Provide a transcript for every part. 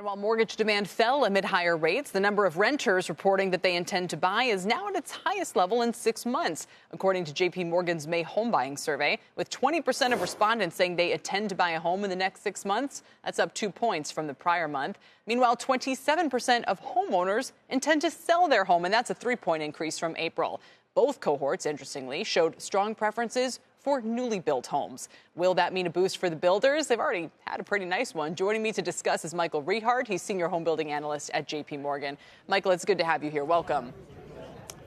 While mortgage demand fell amid higher rates, the number of renters reporting that they intend to buy is now at its highest level in 6 months, according to JPMorgan's May Homebuying survey, with 20% of respondents saying they intend to buy a home in the next 6 months. That's up 2 points from the prior month. Meanwhile, 27% of homeowners intend to sell their home, and that's a 3-point increase from April. Both cohorts, interestingly, showed strong preferences for newly built homes. Will that mean a boost for the builders? They've already had a pretty nice one. Joining me to discuss is Michael Rehaut. He's senior home building analyst at JPMorgan. Michael, it's good to have you here. Welcome.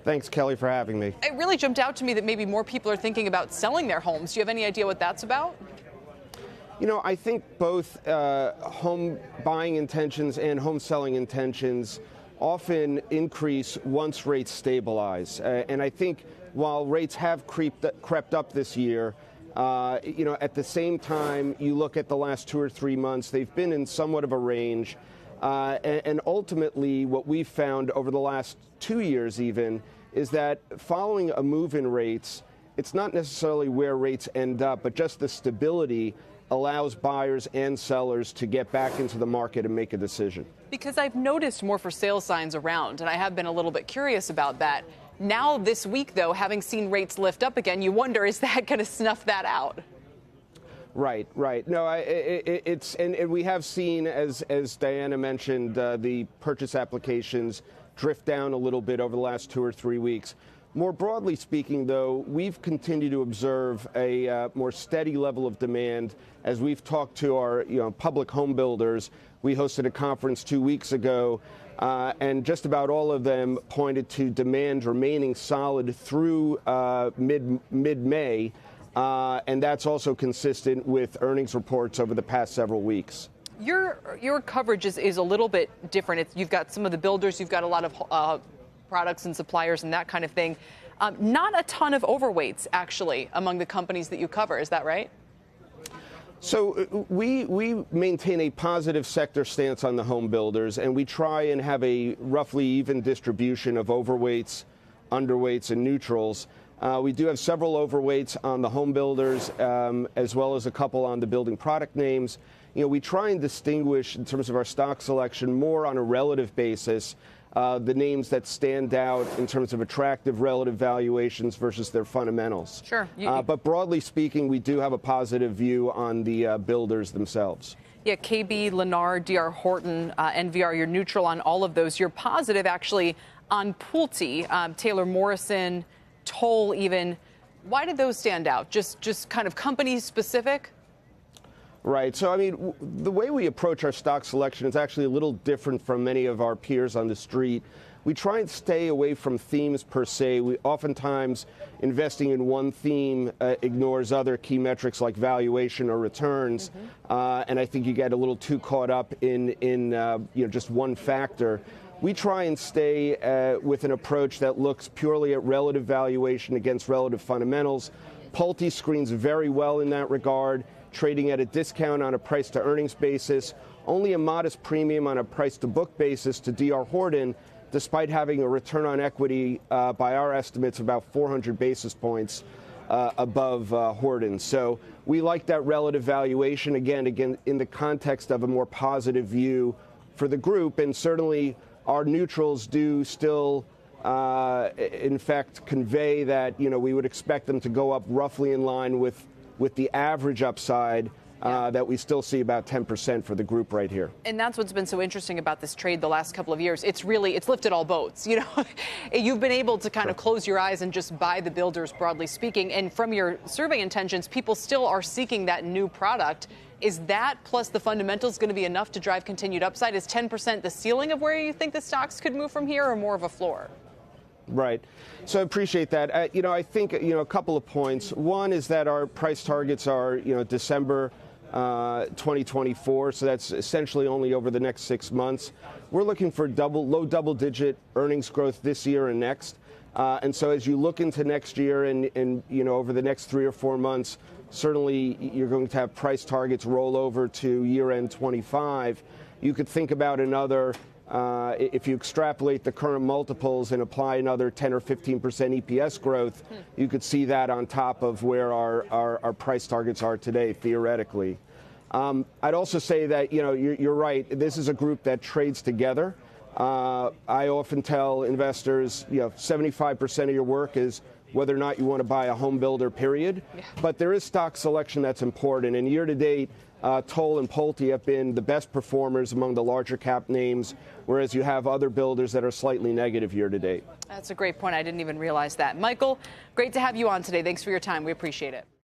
Thanks, Kelly, for having me. It really jumped out to me that maybe more people are thinking about selling their homes. Do you have any idea what that's about? You know, I think both home buying intentions and home selling intentions often increase once rates stabilize. And I think while rates have crept up this year, at the same time, you look at the last 2 or 3 months, they've been in somewhat of a range. And ultimately, what we've found over the last 2 years even is that following a move in rates, it's not necessarily where rates end up, but just the stability allows buyers and sellers to get back into the market and make a decision. Because I've noticed more for sale signs around, and I have been a little bit curious about that. Now this week, though, having seen rates lift up again, you wonder, is that going to snuff that out? Right. No, and we have seen, as Diana mentioned, the purchase applications drift down a little bit over the last 2 or 3 weeks. More broadly speaking, though, we've continued to observe a more steady level of demand as we've talked to our public home builders. We hosted a conference 2 weeks ago, and just about all of them pointed to demand remaining solid through mid-May, and that's also consistent with earnings reports over the past several weeks. Your coverage is a little bit different. You've got some of the builders, you've got a lot of products and suppliers and that kind of thing. Not a ton of overweights, actually, among the companies that you cover. Is that right? So we maintain a positive sector stance on the home builders, and we try and have a roughly even distribution of overweights, underweights, and neutrals. We do have several overweights on the home builders, as well as a couple on the building product names. We try and distinguish in terms of our stock selection more on a relative basis, the names that stand out in terms of attractive relative valuations versus their fundamentals. Sure. But broadly speaking, we do have a positive view on the builders themselves. Yeah, KB, Lennar, D.R. Horton, NVR, you're neutral on all of those. You're positive, actually, on Pulte, Taylor Morrison, Toll even. Why did those stand out? Just kind of company specific? Right. So, I mean, the way we approach our stock selection is actually a little different from many of our peers on the street. We try and stay away from themes per se. We oftentimes investing in one theme ignores other key metrics like valuation or returns. And I think you get a little too caught up in just one factor. We try and stay with an approach that looks purely at relative valuation against relative fundamentals. Pulte screens very well in that regard, trading at a discount on a price-to-earnings basis, only a modest premium on a price-to-book basis to D.R. Horton, despite having a return on equity, by our estimates, about 400 basis points above Horton. So we like that relative valuation, again, in the context of a more positive view for the group. And certainly our neutrals do still, in fact, convey that, we would expect them to go up roughly in line with the average upside that we still see about 10% for the group right here. And that's what's been so interesting about this trade the last couple of years. It's lifted all boats. You've been able to kind of close your eyes and just buy the builders, broadly speaking. And from your survey intentions, people still are seeking that new product. Is that plus the fundamentals going to be enough to drive continued upside? Is 10% the ceiling of where you think the stocks could move from here, or more of a floor? Right. So I appreciate that. I think, a couple of points. One is that our price targets are, December 2024. So that's essentially only over the next 6 months. We're looking for low double-digit earnings growth this year and next. And so as you look into next year and over the next 3 or 4 months, certainly you're going to have price targets roll over to year-end 25. You could think about another if you extrapolate the current multiples and apply another 10 or 15% EPS growth, you could see that on top of where our price targets are today, theoretically. I'd also say that, you're right. This is a group that trades together. I often tell investors, 75% of your work is whether or not you want to buy a home builder, period. Yeah. But there is stock selection that's important. And year to date, Toll and Pulte have been the best performers among the larger cap names, whereas you have other builders that are slightly negative year to date. That's a great point. I didn't even realize that. Michael, great to have you on today. Thanks for your time. We appreciate it.